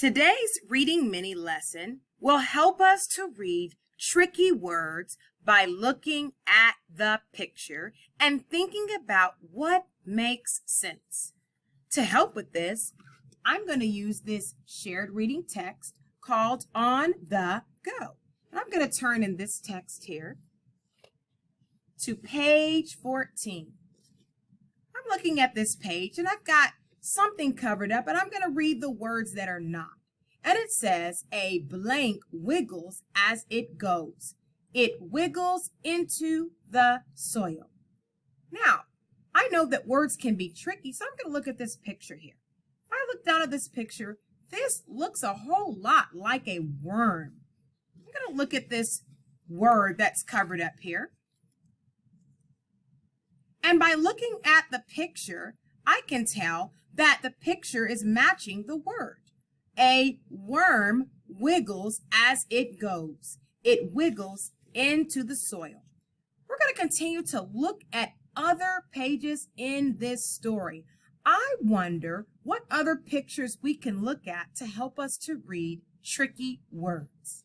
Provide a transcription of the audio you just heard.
Today's reading mini lesson will help us to read tricky words by looking at the picture and thinking about what makes sense. To help with this, I'm going to use this shared reading text called On the Go. And I'm going to turn in this text here to page 14. I'm looking at this page and I've got something covered up, and I'm going to read the words that are not. And it says, a blank wiggles as it goes. It wiggles into the soil. Now, I know that words can be tricky, so I'm going to look at this picture here. If I look down at this picture, this looks a whole lot like a worm. I'm going to look at this word that's covered up here. And by looking at the picture, I can tell that the picture is matching the word. A worm wiggles as it goes. It wiggles into the soil. We're going to continue to look at other pages in this story. I wonder what other pictures we can look at to help us to read tricky words.